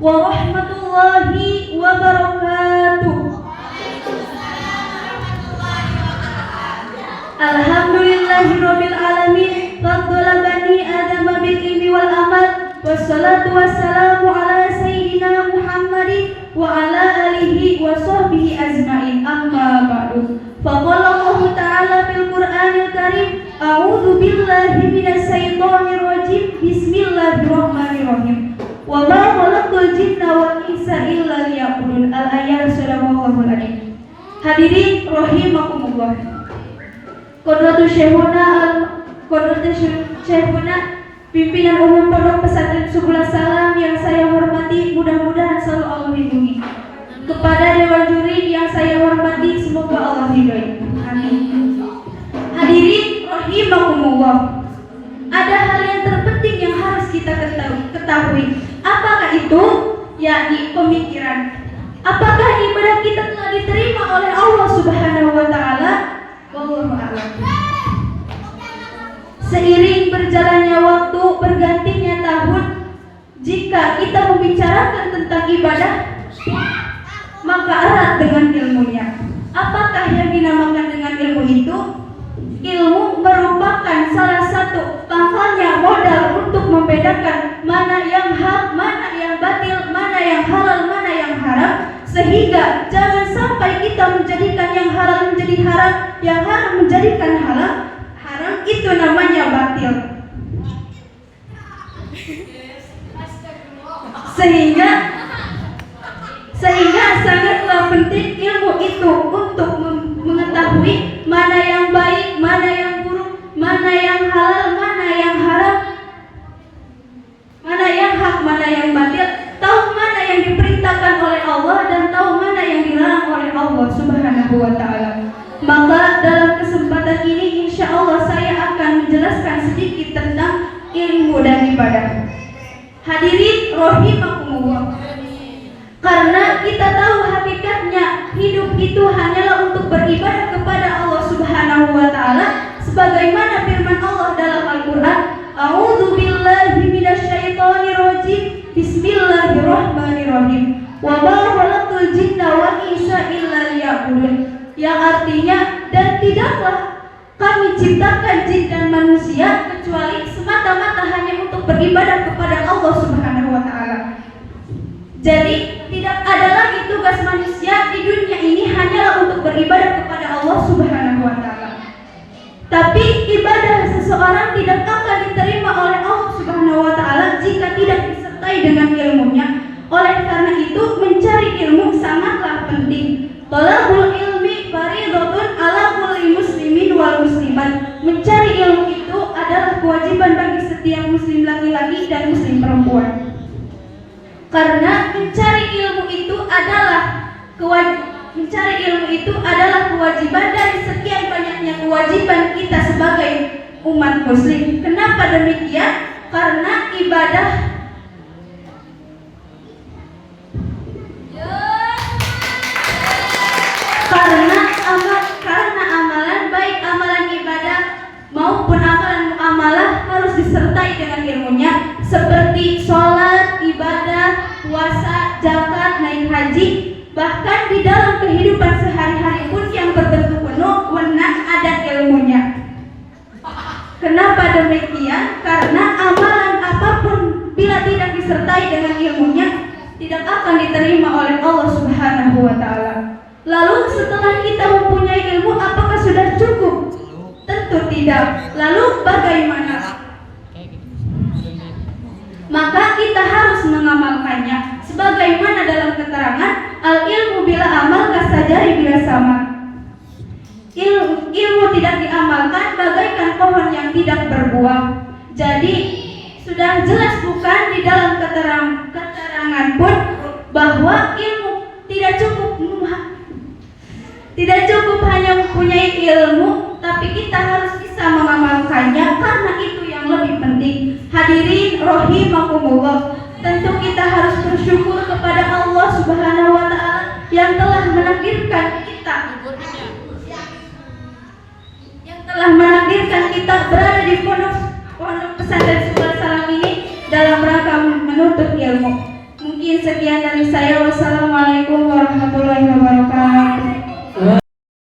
warahmatullahi wabarakatuh. Alhamdulillahirabbil alamin, faddala bani Adam bil ilmi wal amal, wassalatu wassalamu ala sayyidina Muhammadin wa ala alihi wa sahbihi ajmain. Amma ba'du. Faqala Allah ta'ala fil Qur'anil Karim, a'udzu billahi minasy syaithanir rajim. Bismillahirrahmanirrahim. Wa ma khalaqtul jinna wal insa illa liya'budun. Al-ayat sadaqallahul adzim. Hadirin rahimakumullah. Qadratus Syekhuna pimpinan umum Pondok Pesantren Subul Salam yang saya hormati, mudah-mudahan selalu Allah lindungi. Kepada dewan juri yang saya hormati, semoga Allah ridhoi. Amin. Hadirin rahimakumullah. Ada hal yang terpenting yang harus kita ketahui. Apakah itu? Yakni pemikiran. Apakah ibadah kita telah diterima oleh Allah Subhanahu wa taala? Wallahu a'lam. Seiring berjalannya waktu, bergantinya tahun, jika kita membicarakan tentang ibadah, maka erat dengan ilmunya. Apakah yang dinamakan dengan ilmu itu? Ilmu merupakan salah satu pangkalnya modal untuk membedakan mana yang hak, mana yang batil, mana yang halal, mana yang haram. Sehingga jangan sampai kita menjadikan yang halal menjadi haram, yang haram menjadikan halal. Haram itu namanya batil. Sehingga sangatlah penting ilmu itu untuk mengetahui mana yang baik, mana yang buruk, mana yang halal, mana yang haram, mana yang hak, mana yang batil, tahu mana yang diperintahkan oleh Allah dan tahu mana yang dilarang oleh Allah Subhanahu wa taala. Maka dalam kesempatan ini insya Allah saya akan menjelaskan sedikit tentang ilmu dan ibadah. Hadirin rahimakumullah. Karena kita tahu hakikatnya hidup itu hanyalah untuk beribadah kepada Allah Subhanahu wa taala sebagaimana firman Allah dalam Al-Qur'an, a'udzu billahi minasyaitonir rajim. Bismillahirrahmanirrahim. Wa ma khalaqtul jinna wal insa illa liya'budun. Yang artinya, dan tidaklah kami ciptakan jin dan manusia kecuali semata-mata hanya untuk beribadah kepada Allah Subhanahu wa taala. Jadi tidak ada lagi tugas manusia di dunia ini hanyalah untuk beribadah kepada Allah Subhanahu wa taala. Tapi ibadah seseorang tidak akan diterima oleh Allah Subhanahu wa taala jika tidak disertai dengan ilmunya. Oleh karena itu mencari ilmu sangatlah penting. Talabul ilmi fardhatun ala kulli muslimin wal muslimat. Mencari ilmu itu adalah kewajiban bagi setiap muslim laki-laki dan muslim perempuan. Karena mencari ilmu itu adalah kewajiban dari sekian banyaknya kewajiban kita sebagai umat muslim. Kenapa demikian? Karena amalan baik amalan ibadah maupun amalan muamalah harus disertai dengan ilmunya, seperti sholat, ibadah, puasa, zakat, naik haji. Bahkan di dalam kehidupan sehari-hari pun yang berbentuk penuh wenang ada ilmunya. Kenapa demikian? Karena amalan apapun bila tidak disertai dengan ilmunya tidak akan diterima oleh Allah Subhanahu wa taala. Lalu setelah kita mempunyai ilmu, apakah sudah cukup? Tentu tidak. Lalu bagaimana? Maka kita harus mengamalkannya. Sebagaimana dalam keterangan, al-ilmu bila amal kasajari bila sama. Ilmu tidak diamalkan bagaikan pohon yang tidak berbuah. Jadi sudah jelas bukan di dalam keterangan pun bahwa ilmu tidak cukup hanya mempunyai ilmu, tapi kita harus bisa mengamalkannya karena itu yang lebih penting. Hadirin rahimakumullah, tentu kita harus bersyukur kepada Allah Subhanahu wa taala yang telah menakdirkan kita berada di pondok pesantren Subul Salam ini dalam rangka menuntut ilmu. Mungkin Mungkin sekian dari saya. Wassalamualaikum warahmatullahi wabarakatuh.